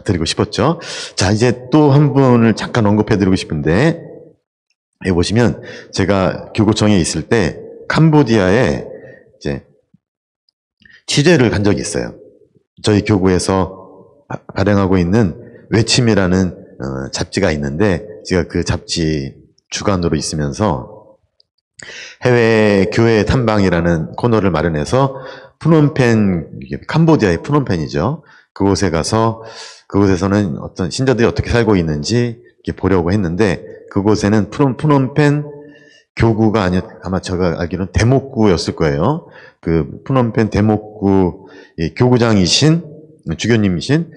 [SPEAKER 1] 드리고 싶었죠. 자, 이제 또 한 분을 잠깐 언급해 드리고 싶은데 여기 보시면 제가 교구청에 있을 때 캄보디아에 이제 취재를 간 적이 있어요. 저희 교구에서 발행하고 있는 외침이라는 잡지가 있는데 제가 그 잡지 주간으로 있으면서 해외 교회 탐방이라는 코너를 마련해서 프놈펜, 캄보디아의 프놈펜이죠. 그곳에 가서 그곳에서는 어떤 신자들이 어떻게 살고 있는지 이렇게 보려고 했는데 그곳에는 프놈펜 교구가 아마 제가 알기로는 대목구였을 거예요. 그 프놈펜 대목구 교구장이신 주교님이신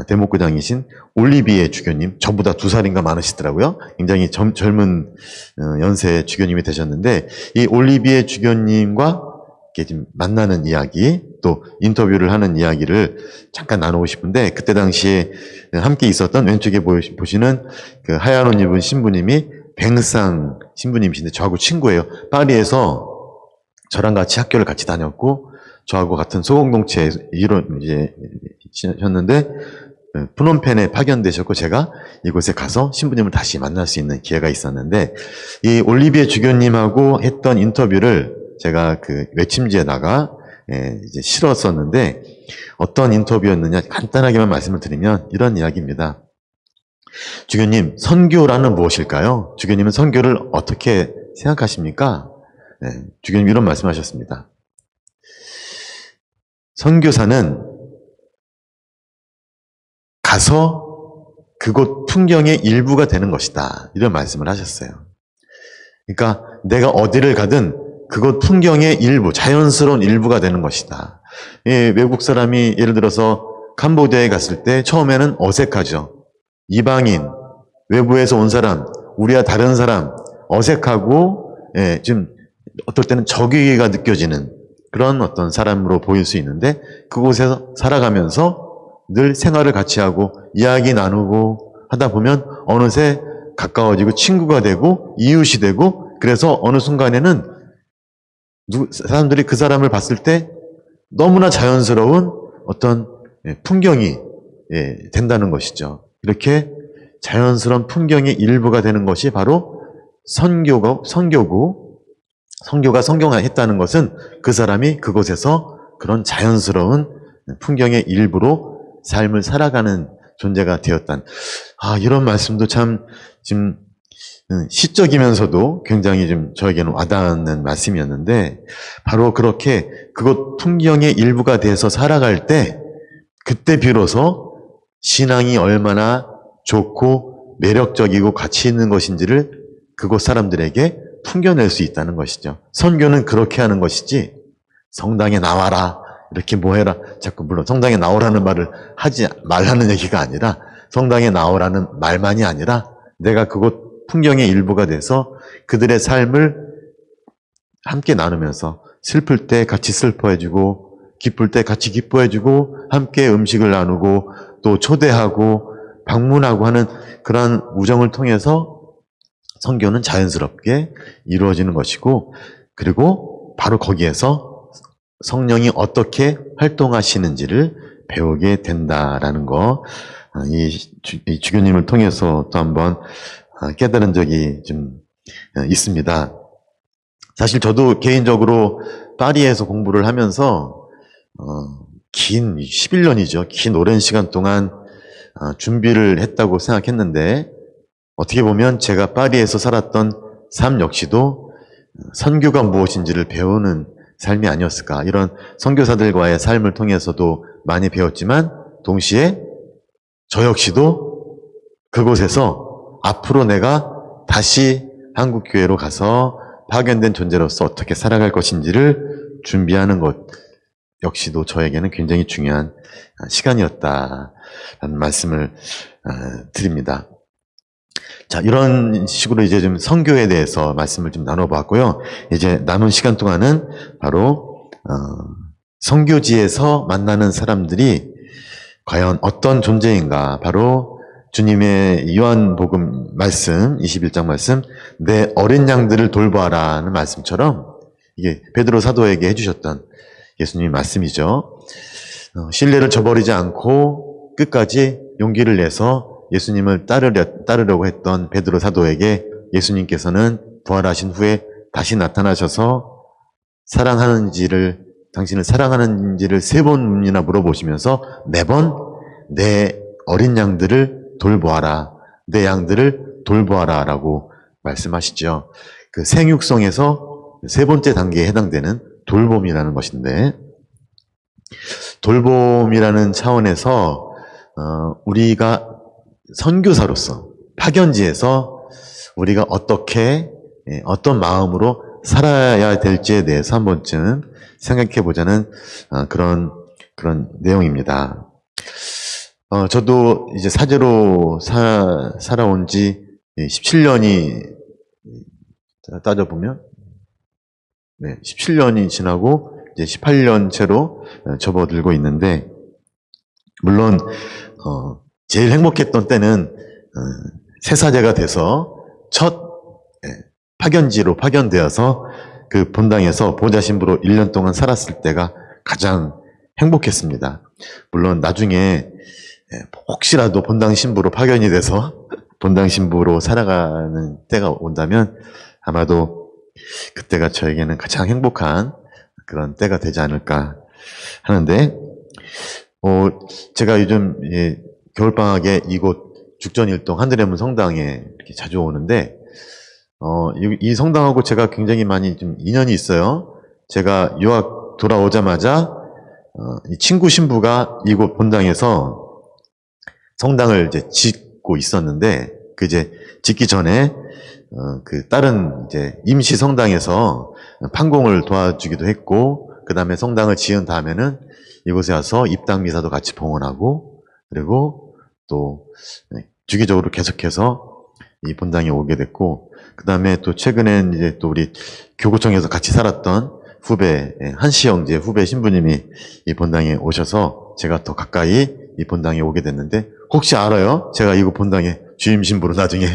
[SPEAKER 1] 대목구장이신 올리비에 주교님, 저보다 2살인가 많으시더라고요. 굉장히 젊은 연세의 주교님이 되셨는데 이 올리비에 주교님과 이렇게 좀 만나는 이야기, 또 인터뷰를 하는 이야기를 잠깐 나누고 싶은데 그때 당시에 함께 있었던 왼쪽에 보시는 그 하얀 옷 입은 신부님이 뱅상 신부님이신데 저하고 친구예요. 파리에서 저랑 같이 학교를 같이 다녔고 저하고 같은 소공동체 이론 이제 셨는데 프놈펜에 파견되셨고 제가 이곳에 가서 신부님을 다시 만날 수 있는 기회가 있었는데 이 올리비에 주교님하고 했던 인터뷰를 제가 그 외침지에다가 이제 실었었는데 어떤 인터뷰였느냐 간단하게만 말씀을 드리면 이런 이야기입니다. 주교님, 선교라는 무엇일까요? 주교님은 선교를 어떻게 생각하십니까? 주교님 이런 말씀하셨습니다. 선교사는 가서 그곳 풍경의 일부가 되는 것이다. 이런 말씀을 하셨어요. 그러니까 내가 어디를 가든 그곳 풍경의 일부, 자연스러운 일부가 되는 것이다. 외국 사람이 예를 들어서 캄보디아에 갔을 때 처음에는 어색하죠. 이방인, 외부에서 온 사람, 우리와 다른 사람, 어색하고 좀 어떨 때는 적의가 느껴지는 그런 어떤 사람으로 보일 수 있는데 그곳에서 살아가면서 늘 생활을 같이 하고 이야기 나누고 하다 보면 어느새 가까워지고 친구가 되고 이웃이 되고 그래서 어느 순간에는 사람들이 그 사람을 봤을 때 너무나 자연스러운 어떤 풍경이 된다는 것이죠. 이렇게 자연스러운 풍경의 일부가 되는 것이 바로 선교가 성경했다는 것은 그 사람이 그곳에서 그런 자연스러운 풍경의 일부로 삶을 살아가는 존재가 되었단. 이런 말씀도 참 지금 시적이면서도 굉장히 좀 저에게는 와닿는 말씀이었는데 바로 그렇게 그곳 풍경의 일부가 돼서 살아갈 때 그때 비로소 신앙이 얼마나 좋고 매력적이고 가치 있는 것인지를 그곳 사람들에게 풍겨낼 수 있다는 것이죠. 선교는 그렇게 하는 것이지 성당에 나와라 이렇게 뭐 해라 자꾸 물론 성당에 나오라는 말을 하지 말라는 얘기가 아니라 성당에 나오라는 말만이 아니라 내가 그곳 풍경의 일부가 돼서 그들의 삶을 함께 나누면서 슬플 때 같이 슬퍼해주고 기쁠 때 같이 기뻐해주고 함께 음식을 나누고 또 초대하고 방문하고 하는 그러한 우정을 통해서 선교는 자연스럽게 이루어지는 것이고, 그리고 바로 거기에서 성령이 어떻게 활동하시는지를 배우게 된다라는 거, 이 주교님을 통해서 또 한번 깨달은 적이 좀 있습니다. 사실 저도 개인적으로 파리에서 공부를 하면서 긴 11년이죠. 긴 오랜 시간 동안 준비를 했다고 생각했는데, 어떻게 보면 제가 파리에서 살았던 삶 역시도 선교가 무엇인지를 배우는 삶이 아니었을까. 이런 선교사들과의 삶을 통해서도 많이 배웠지만, 동시에 저 역시도 그곳에서 앞으로 내가 다시 한국교회로 가서 파견된 존재로서 어떻게 살아갈 것인지를 준비하는 것 역시도 저에게는 굉장히 중요한 시간이었다라는 말씀을 드립니다. 자, 이런 식으로 이제 좀 선교에 대해서 말씀을 좀 나눠봤고요. 이제 남은 시간 동안은 바로 선교지에서 만나는 사람들이 과연 어떤 존재인가, 바로 주님의 요한복음 말씀, 21장 말씀, 내 어린 양들을 돌보아라는 말씀처럼 이게 베드로 사도에게 해주셨던 예수님의 말씀이죠. 신뢰를 저버리지 않고 끝까지 용기를 내서 예수님을 따르려고 했던 베드로 사도에게 예수님께서는 부활하신 후에 다시 나타나셔서 당신을 사랑하는지를 3번이나 물어보시면서 매번 내 어린 양들을 돌보아라, 내 양들을 돌보아라 라고 말씀하시죠. 그 생육성에서 3번째 단계에 해당되는 돌봄이라는 것인데, 돌봄이라는 차원에서 우리가 선교사로서 파견지에서 우리가 어떻게 어떤 마음으로 살아야 될지에 대해서 한 번쯤 생각해 보자는 그런 내용입니다. 저도 이제 사제로 살아온 지 17년이 따져보면 17년이 지나고 이제 18년 채로 접어들고 있는데, 물론 제일 행복했던 때는 새사제가 돼서 첫 파견지로 파견되어서 그 본당에서 보좌 신부로 1년 동안 살았을 때가 가장 행복했습니다. 물론 나중에 혹시라도 본당 신부로 파견이 돼서 본당 신부로 살아가는 때가 온다면 아마도 그때가 저에게는 가장 행복한 그런 때가 되지 않을까 하는데, 제가 요즘 겨울방학에 이곳 죽전일동 하늘의 문 성당에 이렇게 자주 오는데, 이 성당하고 제가 굉장히 많이 좀 인연이 있어요. 제가 유학 돌아오자마자 이 친구 신부가 이곳 본당에서 성당을 이제 짓고 있었는데, 그 이제 짓기 전에 그 다른 이제 임시 성당에서 판공을 도와주기도 했고, 그 다음에 성당을 지은 다음에는 이곳에 와서 입당 미사도 같이 봉헌하고, 그리고 또 주기적으로 계속해서 이 본당에 오게 됐고, 그 다음에 또 최근엔 이제 또 우리 교구청에서 같이 살았던 후배 한시영 후배 신부님이 이 본당에 오셔서 제가 더 가까이 이 본당에 오게 됐는데, 혹시 알아요? 제가 이거 본당에 주임 신부로 나중에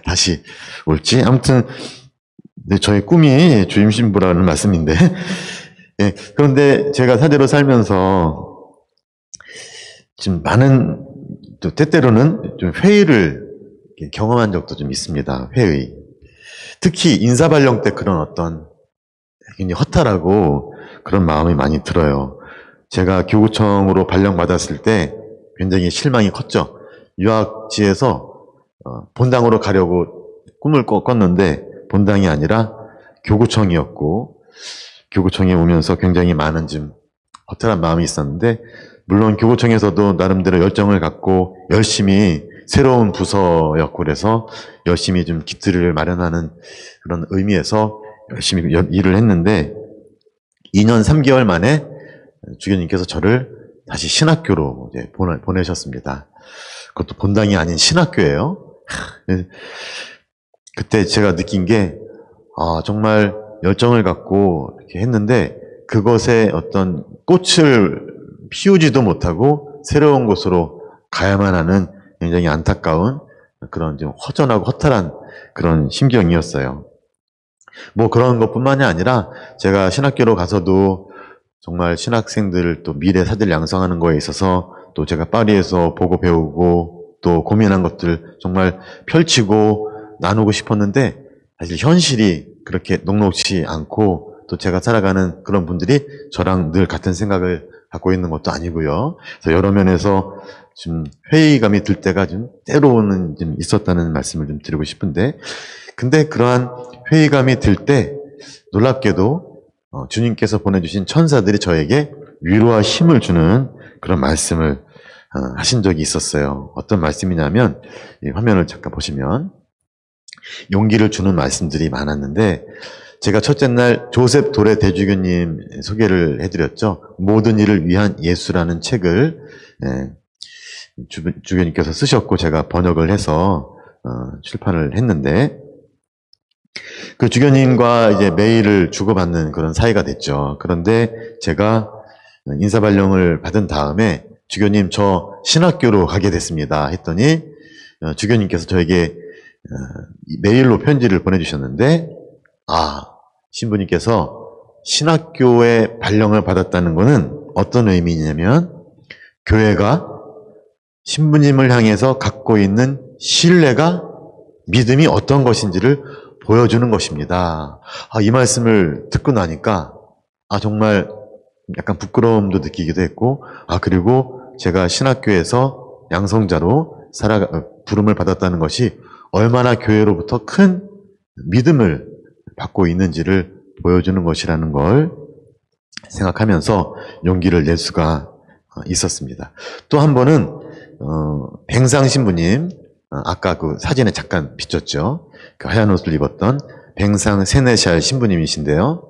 [SPEAKER 1] 다시 올지? 아무튼 저의 꿈이 주임 신부라는 말씀인데, 그런데 제가 사제로 살면서 지금 많은, 또 때때로는 좀 회의를 경험한 적도 좀 있습니다. 회의. 특히 인사 발령 때 그런 어떤 굉장히 허탈하고 그런 마음이 많이 들어요. 제가 교구청으로 발령받았을 때 굉장히 실망이 컸죠. 유학지에서 본당으로 가려고 꿈을 꿨는데 본당이 아니라 교구청이었고, 교구청에 오면서 굉장히 많은 좀 허탈한 마음이 있었는데, 물론 교구청에서도 나름대로 열정을 갖고 열심히 새로운 부서였고, 그래서 열심히 좀 기틀을 마련하는 그런 의미에서 열심히 일을 했는데, 2년 3개월 만에 주교님께서 저를 다시 신학교로 이제 보내셨습니다. 그것도 본당이 아닌 신학교예요. 그때 제가 느낀 게, 정말 열정을 갖고 이렇게 했는데 그것에 어떤 꽃을 피우지도 못하고 새로운 곳으로 가야만 하는 굉장히 안타까운 그런 좀 허전하고 허탈한 그런 심경이었어요. 뭐 그런 것뿐만이 아니라 제가 신학교로 가서도 정말 신학생들 또 미래 사제를 양성하는 거에 있어서 또 제가 파리에서 보고 배우고 또 고민한 것들 정말 펼치고 나누고 싶었는데 사실 현실이 그렇게 녹록지 않고 또 제가 살아가는 그런 분들이 저랑 늘 같은 생각을 갖고 있는 것도 아니고요. 그래서 여러 면에서 좀 회의감이 들 때가 좀 때로는 좀 있었다는 말씀을 좀 드리고 싶은데, 근데 그러한 회의감이 들 때 놀랍게도 주님께서 보내주신 천사들이 저에게 위로와 힘을 주는 그런 말씀을 하신 적이 있었어요. 어떤 말씀이냐면, 이 화면을 잠깐 보시면 용기를 주는 말씀들이 많았는데, 제가 첫째 날 조셉 도레 대주교님 소개를 해드렸죠. 모든 일을 위한 예수라는 책을 주교님께서 쓰셨고 제가 번역을 해서 출판을 했는데, 그 주교님과 이제 메일을 주고받는 그런 사이가 됐죠. 그런데 제가 인사발령을 받은 다음에 주교님 저 신학교로 가게 됐습니다 했더니 주교님께서 저에게 메일로 편지를 보내주셨는데, 신부님께서 신학교에 발령을 받았다는 것은 어떤 의미냐면 교회가 신부님을 향해서 갖고 있는 신뢰가, 믿음이 어떤 것인지를 보여주는 것입니다. 이 말씀을 듣고 나니까 정말 약간 부끄러움도 느끼기도 했고, 그리고 제가 신학교에서 양성자로 부름을 받았다는 것이 얼마나 교회로부터 큰 믿음을 받고 있는지를 보여주는 것이라는 걸 생각하면서 용기를 낼 수가 있었습니다. 또 한 번은 뱅상 신부님, 아까 그 사진에 잠깐 비쳤죠. 그 하얀 옷을 입었던 뱅상 세네샬 신부님이신데요.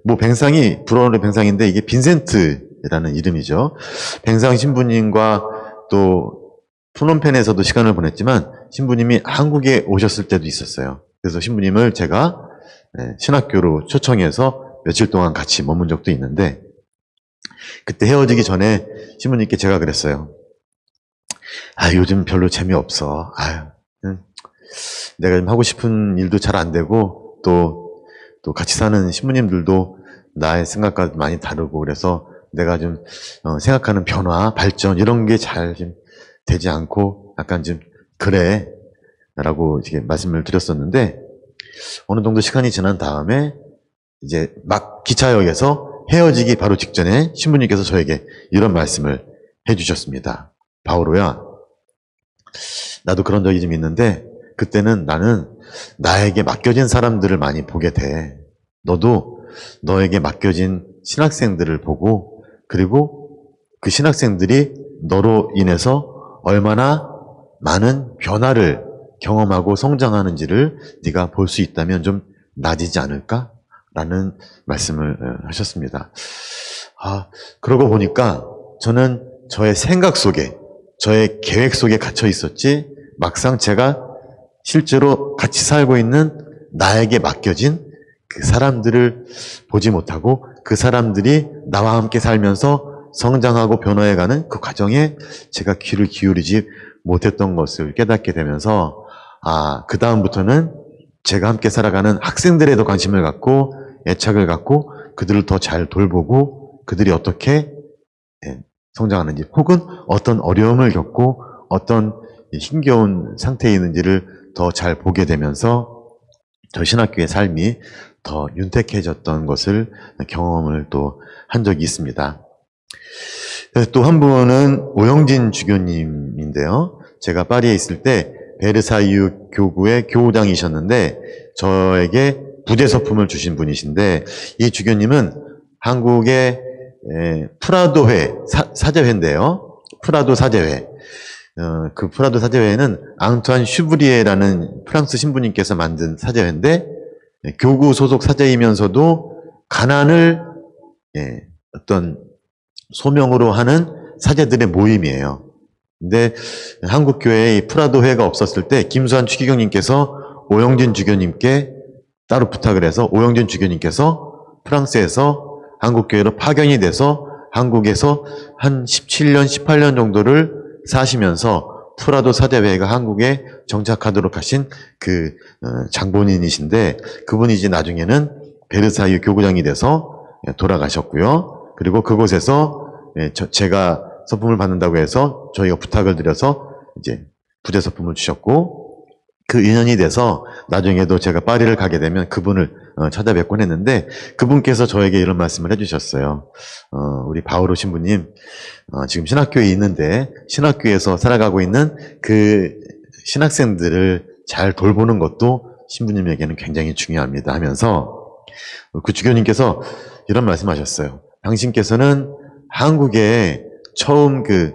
[SPEAKER 1] 뭐 뱅상이 불어로 뱅상인데 이게 빈센트라는 이름이죠. 뱅상 신부님과 또 푸놈펜에서도 시간을 보냈지만 신부님이 한국에 오셨을 때도 있었어요. 그래서 신부님을 제가 신학교로 초청해서 며칠 동안 같이 머문 적도 있는데, 그때 헤어지기 전에 신부님께 제가 그랬어요. 요즘 별로 재미없어. 내가 좀 하고 싶은 일도 잘 안 되고 또 같이 사는 신부님들도 나의 생각과 많이 다르고, 그래서 내가 좀 생각하는 변화, 발전 이런 게 잘 좀 되지 않고 약간 좀 그래 라고 이렇게 말씀을 드렸었는데, 어느 정도 시간이 지난 다음에 이제 막 기차역에서 헤어지기 바로 직전에 신부님께서 저에게 이런 말씀을 해주셨습니다. 바오로야, 나도 그런 적이 좀 있는데 그때는 나는 나에게 맡겨진 사람들을 많이 보게 돼. 너도 너에게 맡겨진 신학생들을 보고, 그리고 그 신학생들이 너로 인해서 얼마나 많은 변화를 경험하고 성장하는지를 네가 볼 수 있다면 좀 나아지지 않을까? 라는 말씀을 하셨습니다. 그러고 보니까 저는 저의 생각 속에, 저의 계획 속에 갇혀 있었지, 막상 제가 실제로 같이 살고 있는 나에게 맡겨진 그 사람들을 보지 못하고 그 사람들이 나와 함께 살면서 성장하고 변화해가는 그 과정에 제가 귀를 기울이지 못했던 것을 깨닫게 되면서, 그 다음부터는 제가 함께 살아가는 학생들에도 관심을 갖고 애착을 갖고 그들을 더 잘 돌보고 그들이 어떻게 성장하는지, 혹은 어떤 어려움을 겪고 어떤 힘겨운 상태에 있는지를 더 잘 보게 되면서 저 신학교의 삶이 더 윤택해졌던 것을 경험을 또 한 적이 있습니다. 또 한 분은 오영진 주교님인데요. 제가 파리에 있을 때 베르사유 교구의 교우장이셨는데 저에게 부재 서품을 주신 분이신데, 이 주교님은 한국의 프라도회 사제회인데요. 프라도 사제회. 그 프라도 사제회는 앙투안 슈브리에라는 프랑스 신부님께서 만든 사제회인데, 교구 소속 사제이면서도 가난을 어떤 소명으로 하는 사제들의 모임이에요. 근데 한국 교회에 이 프라도회가 없었을 때 김수환 추기경님께서 오영진 주교님께 따로 부탁을 해서 오영진 주교님께서 프랑스에서 한국 교회로 파견이 돼서 한국에서 한 17년, 18년 정도를 사시면서 투라도 사대회가 한국에 정착하도록 하신 그 장본인이신데, 그분이 이제 나중에는 베르사유 교구장이 돼서 돌아가셨고요. 그리고 그곳에서 제가 서품을 받는다고 해서 저희가 부탁을 드려서 이제 부재 서품을 주셨고, 그 인연이 돼서 나중에도 제가 파리를 가게 되면 그분을 찾아뵙곤 했는데, 그분께서 저에게 이런 말씀을 해주셨어요. 우리 바오로 신부님, 지금 신학교에 있는데 신학교에서 살아가고 있는 그 신학생들을 잘 돌보는 것도 신부님에게는 굉장히 중요합니다 하면서, 그 주교님께서 이런 말씀하셨어요. 당신께서는 한국에 처음 그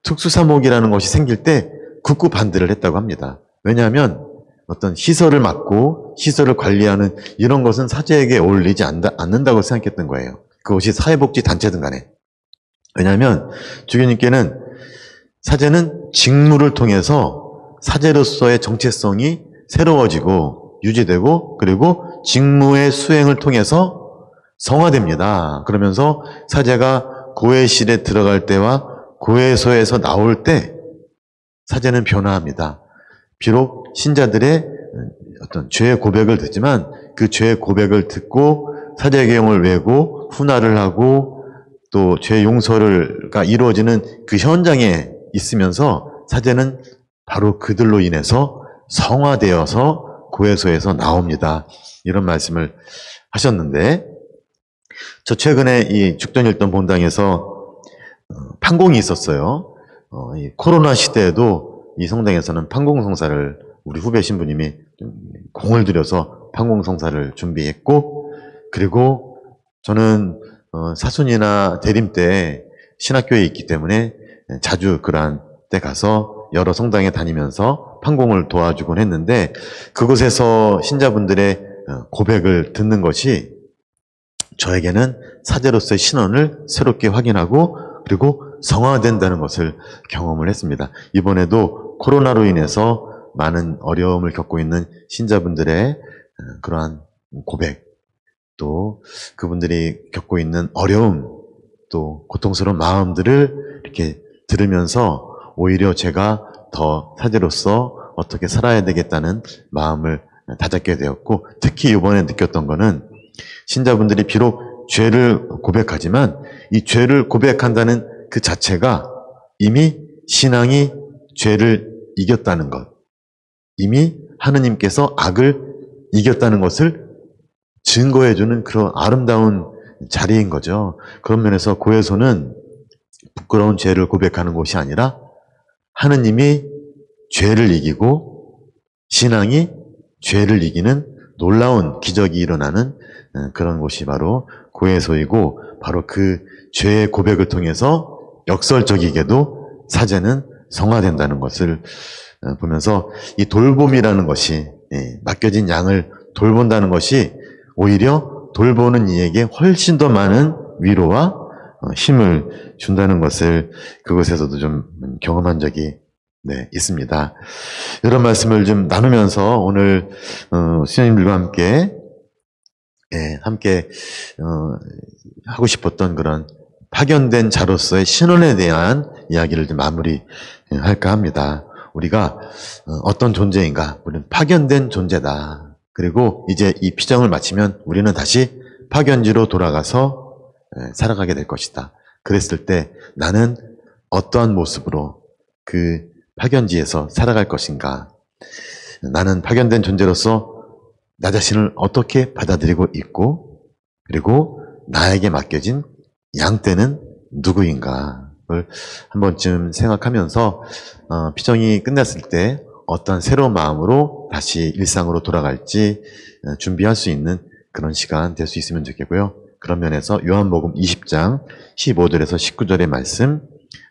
[SPEAKER 1] 특수사목이라는 것이 생길 때 극구 반대를 했다고 합니다. 왜냐하면 어떤 시설을 맡고 시설을 관리하는 이런 것은 사제에게 어울리지 않는다고 생각했던 거예요. 그것이 사회복지 단체든 간에. 왜냐하면 주교님께는 사제는 직무를 통해서 사제로서의 정체성이 새로워지고 유지되고, 그리고 직무의 수행을 통해서 성화됩니다. 그러면서 사제가 고해실에 들어갈 때와 고해소에서 나올 때 사제는 변화합니다. 비록 신자들의 어떤 죄의 고백을 듣지만 그 죄의 고백을 듣고 사제개용을 외고 훈화를 하고 또 죄 용서가 이루어지는 그 현장에 있으면서 사제는 바로 그들로 인해서 성화되어서 고해소에서 나옵니다. 이런 말씀을 하셨는데, 저 최근에 이 죽전일던 본당에서 판공이 있었어요. 이 코로나 시대에도 이 성당에서는 판공성사를 우리 후배 신부님이 공을 들여서 판공성사를 준비했고, 그리고 저는 사순이나 대림 때 신학교에 있기 때문에 자주 그러한 때 가서 여러 성당에 다니면서 판공을 도와주곤 했는데, 그곳에서 신자분들의 고백을 듣는 것이 저에게는 사제로서의 신원을 새롭게 확인하고 그리고 성화된다는 것을 경험을 했습니다. 이번에도 코로나로 인해서 많은 어려움을 겪고 있는 신자분들의 그러한 고백, 또 그분들이 겪고 있는 어려움, 또 고통스러운 마음들을 이렇게 들으면서 오히려 제가 더 사제로서 어떻게 살아야 되겠다는 마음을 다잡게 되었고, 특히 이번에 느꼈던 거는 신자분들이 비록 죄를 고백하지만 이 죄를 고백한다는 그 자체가 이미 신앙이 죄를 이겼다는 것, 이미 하느님께서 악을 이겼다는 것을 증거해주는 그런 아름다운 자리인 거죠. 그런 면에서 고해소는 부끄러운 죄를 고백하는 곳이 아니라 하느님이 죄를 이기고 신앙이 죄를 이기는 놀라운 기적이 일어나는 그런 곳이 바로 고해소이고, 바로 그 죄의 고백을 통해서 역설적이게도 사제는 성화된다는 것을 보면서, 이 돌봄이라는 것이, 맡겨진 양을 돌본다는 것이 오히려 돌보는 이에게 훨씬 더 많은 위로와 힘을 준다는 것을 그곳에서도 좀 경험한 적이 있습니다. 이런 말씀을 좀 나누면서 오늘 수녀님들과 함께 하고 싶었던 그런 파견된 자로서의 신원에 대한 이야기를 좀 마무리할까 합니다. 우리가 어떤 존재인가? 우리는 파견된 존재다. 그리고 이제 이 피정을 마치면 우리는 다시 파견지로 돌아가서 살아가게 될 것이다. 그랬을 때 나는 어떠한 모습으로 그 파견지에서 살아갈 것인가? 나는 파견된 존재로서 나 자신을 어떻게 받아들이고 있고, 그리고 나에게 맡겨진 양떼는 누구인가를 한 번쯤 생각하면서 피정이 끝났을 때 어떤 새로운 마음으로 다시 일상으로 돌아갈지 준비할 수 있는 그런 시간 될 수 있으면 좋겠고요. 그런 면에서 요한복음 20장 15절에서 19절의 말씀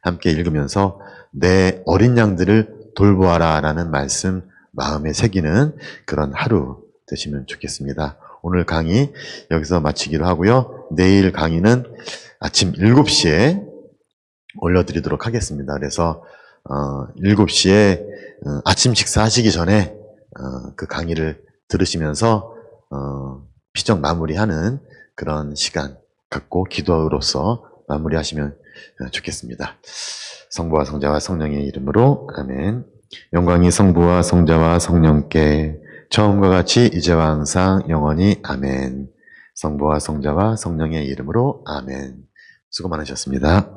[SPEAKER 1] 함께 읽으면서 내 어린 양들을 돌보아라 라는 말씀 마음에 새기는 그런 하루 되시면 좋겠습니다. 오늘 강의 여기서 마치기로 하고요. 내일 강의는 아침 7시에 올려드리도록 하겠습니다. 그래서 7시에 아침 식사하시기 전에 그 강의를 들으시면서 피정 마무리하는 그런 시간 갖고 기도로서 마무리하시면 좋겠습니다. 성부와 성자와 성령의 이름으로 아멘. 영광이 성부와 성자와 성령께 처음과 같이 이제와 항상 영원히 아멘. 성부와 성자와 성령의 이름으로 아멘. 수고 많으셨습니다.